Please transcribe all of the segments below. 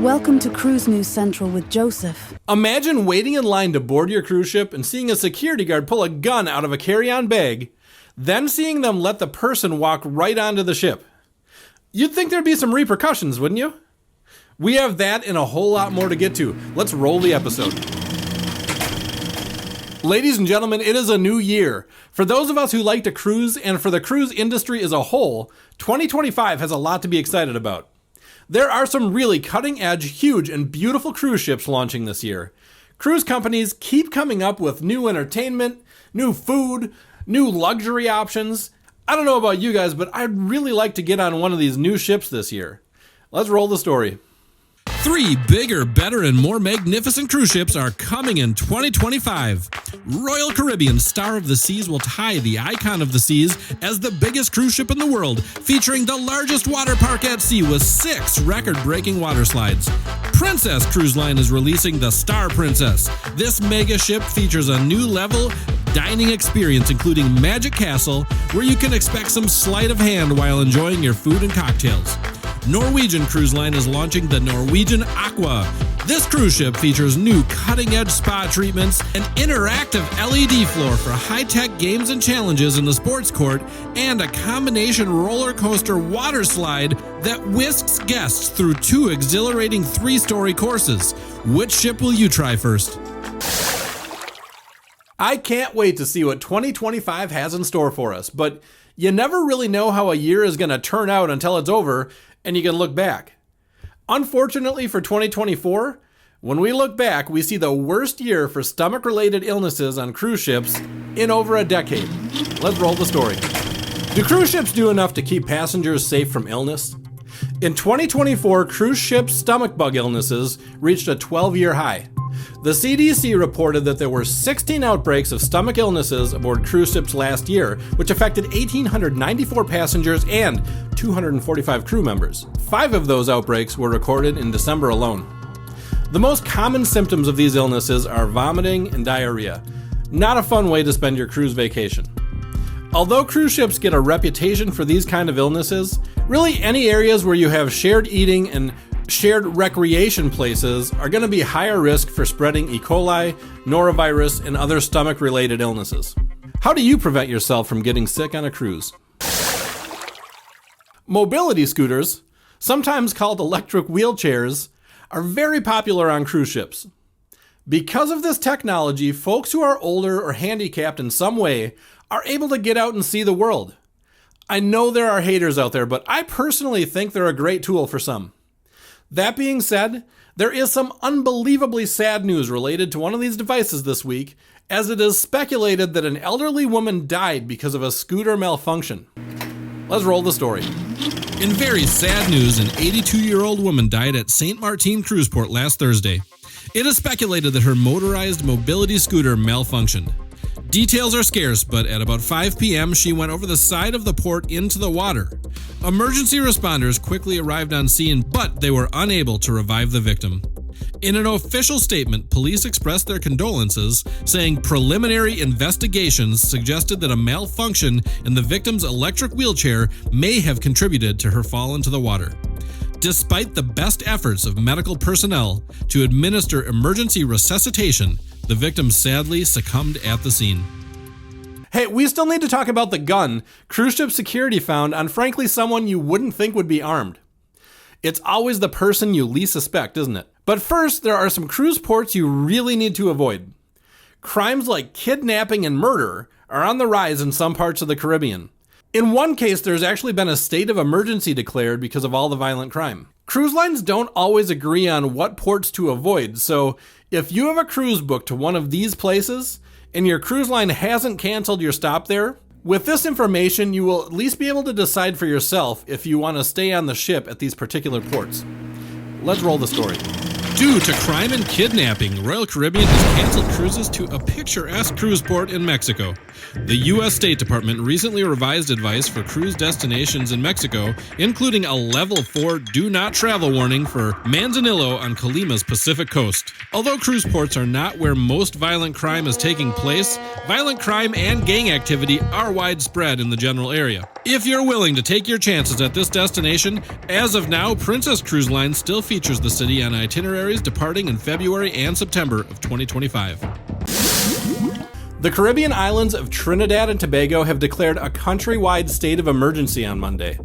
Welcome to Cruise News Central with Joseph. Imagine waiting in line to board your cruise ship and seeing a security guard pull a gun out of a carry-on bag, then seeing them let the person walk right onto the ship. You'd think there'd be some repercussions, wouldn't you? We have that and a whole lot more to get to. Let's roll the episode. Ladies and gentlemen, it is a new year. For those of us who like to cruise and for the cruise industry as a whole, 2025 has a lot to be excited about. There are some really cutting-edge, huge, and beautiful cruise ships launching this year. Cruise companies keep coming up with new entertainment, new food, new luxury options. I don't know about you guys, but I'd really like to get on one of these new ships this year. Let's roll the story. 3 bigger, better, and more magnificent cruise ships are coming in 2025. Royal Caribbean Star of the Seas will tie the Icon of the Seas as the biggest cruise ship in the world, featuring the largest water park at sea with 6 record-breaking water slides. Princess Cruise Line is releasing the Star Princess. This mega ship features a new level dining experience, including Magic Castle, where you can expect some sleight of hand while enjoying your food and cocktails. Norwegian Cruise Line is launching the Norwegian Aqua. This cruise ship features new cutting-edge spa treatments, an interactive LED floor for high-tech games and challenges in the sports court, and a combination roller coaster water slide that whisks guests through 2 exhilarating 3-story courses. Which ship will you try first? I can't wait to see what 2025 has in store for us, but you never really know how a year is going to turn out until it's over and you can look back. Unfortunately for 2024, when we look back, we see the worst year for stomach-related illnesses on cruise ships in over a decade. Let's roll the story. Do cruise ships do enough to keep passengers safe from illness? In 2024, cruise ship stomach bug illnesses reached a 12-year high. The CDC reported that there were 16 outbreaks of stomach illnesses aboard cruise ships last year, which affected 1,894 passengers and 245 crew members. 5 of those outbreaks were recorded in December alone. The most common symptoms of these illnesses are vomiting and diarrhea. Not a fun way to spend your cruise vacation. Although cruise ships get a reputation for these kind of illnesses, really any areas where you have shared eating and shared recreation places are going to be higher risk for spreading E. coli, norovirus, and other stomach-related illnesses. How do you prevent yourself from getting sick on a cruise? Mobility scooters, sometimes called electric wheelchairs, are very popular on cruise ships. Because of this technology, folks who are older or handicapped in some way are able to get out and see the world. I know there are haters out there, but I personally think they're a great tool for some. That being said, there is some unbelievably sad news related to one of these devices this week, as it is speculated that an elderly woman died because of a scooter malfunction. Let's roll the story. In very sad news, an 82-year-old woman died at St. Martin Cruise Port last Thursday. It is speculated that her motorized mobility scooter malfunctioned. Details are scarce, but at about 5 p.m., she went over the side of the port into the water. Emergency responders quickly arrived on scene, but they were unable to revive the victim. In an official statement, police expressed their condolences, saying preliminary investigations suggested that a malfunction in the victim's electric wheelchair may have contributed to her fall into the water. Despite the best efforts of medical personnel to administer emergency resuscitation, the victim sadly succumbed at the scene. Hey, we still need to talk about the gun cruise ship security found on frankly someone you wouldn't think would be armed. It's always the person you least suspect, isn't it? But first, there are some cruise ports you really need to avoid. Crimes like kidnapping and murder are on the rise in some parts of the Caribbean. In one case, there's actually been a state of emergency declared because of all the violent crime. Cruise lines don't always agree on what ports to avoid, so if you have a cruise booked to one of these places, and your cruise line hasn't canceled your stop there, with this information, you will at least be able to decide for yourself if you want to stay on the ship at these particular ports. Let's roll the story. Due to crime and kidnapping, Royal Caribbean has canceled cruises to a picturesque cruise port in Mexico. The U.S. State Department recently revised advice for cruise destinations in Mexico, including a Level 4 do not travel warning for Manzanillo on Colima's Pacific coast. Although cruise ports are not where most violent crime is taking place, violent crime and gang activity are widespread in the general area. If you're willing to take your chances at this destination, as of now, Princess Cruise Line still features the city on itineraries departing in February and September of 2025. The Caribbean islands of Trinidad and Tobago have declared a countrywide state of emergency on Monday.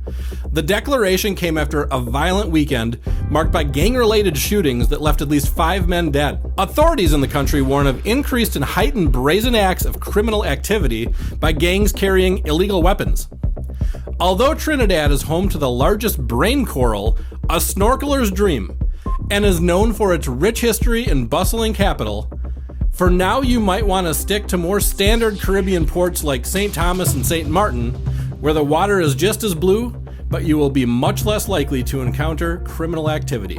The declaration came after a violent weekend marked by gang-related shootings that left at least 5 men dead. Authorities in the country warn of increased and heightened brazen acts of criminal activity by gangs carrying illegal weapons. Although Trinidad is home to the largest brain coral, a snorkeler's dream, and is known for its rich history and bustling capital, for now you might want to stick to more standard Caribbean ports like St. Thomas and St. Martin, where the water is just as blue, but you will be much less likely to encounter criminal activity.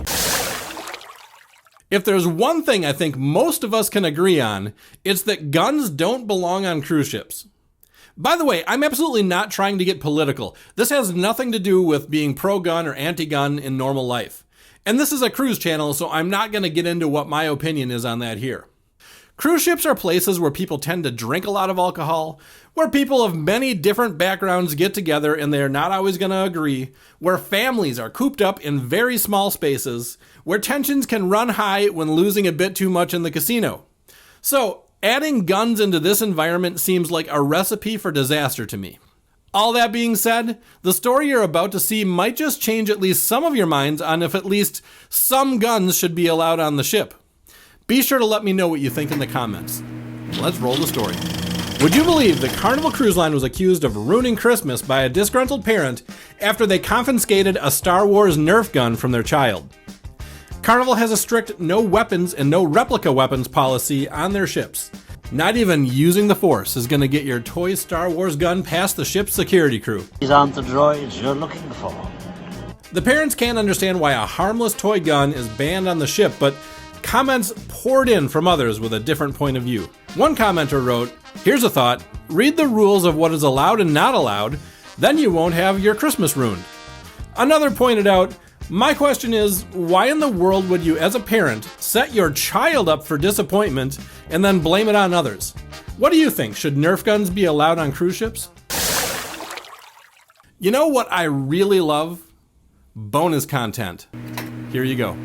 If there's one thing I think most of us can agree on, it's that guns don't belong on cruise ships. By the way, I'm absolutely not trying to get political. This has nothing to do with being pro-gun or anti-gun in normal life. And this is a cruise channel, so I'm not going to get into what my opinion is on that here. Cruise ships are places where people tend to drink a lot of alcohol, where people of many different backgrounds get together and they're not always going to agree, where families are cooped up in very small spaces, where tensions can run high when losing a bit too much in the casino. So, adding guns into this environment seems like a recipe for disaster to me. All that being said, the story you're about to see might just change at least some of your minds on if at least some guns should be allowed on the ship. Be sure to let me know what you think in the comments. Let's roll the story. Would you believe that Carnival Cruise Line was accused of ruining Christmas by a disgruntled parent after they confiscated a Star Wars Nerf gun from their child? Carnival has a strict no weapons and no replica weapons policy on their ships. Not even using the Force is going to get your toy Star Wars gun past the ship's security crew. These aren't the droids you're looking for. The parents can't understand why a harmless toy gun is banned on the ship, but comments poured in from others with a different point of view. One commenter wrote, "Here's a thought, read the rules of what is allowed and not allowed, then you won't have your Christmas ruined." Another pointed out, "My question is, why in the world would you as a parent set your child up for disappointment and then blame it on others? What do you think? Should Nerf guns be allowed on cruise ships?" You know what I really love? Bonus content. Here you go.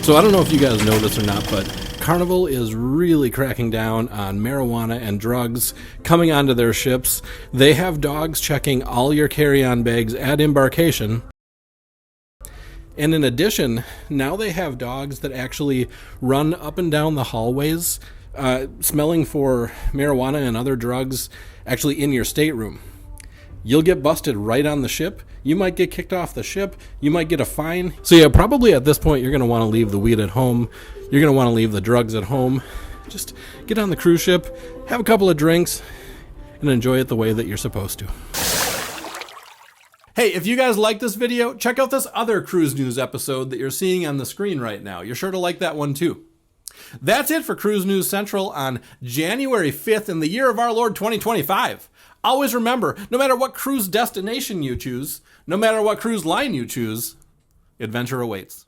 So I don't know if you guys know this or not, but Carnival is really cracking down on marijuana and drugs coming onto their ships. They have dogs checking all your carry-on bags at embarkation. And in addition, now they have dogs that actually run up and down the hallways, smelling for marijuana and other drugs actually in your stateroom. You'll get busted right on the ship. You might get kicked off the ship. You might get a fine. So yeah, probably at this point, you're going to want to leave the weed at home. You're going to want to leave the drugs at home. Just get on the cruise ship, have a couple of drinks, and enjoy it the way that you're supposed to. Hey, if you guys like this video, check out this other cruise news episode that you're seeing on the screen right now. You're sure to like that one too. That's it for Cruise News Central on January 5th in the year of our Lord 2025. Always remember, no matter what cruise destination you choose, no matter what cruise line you choose, adventure awaits.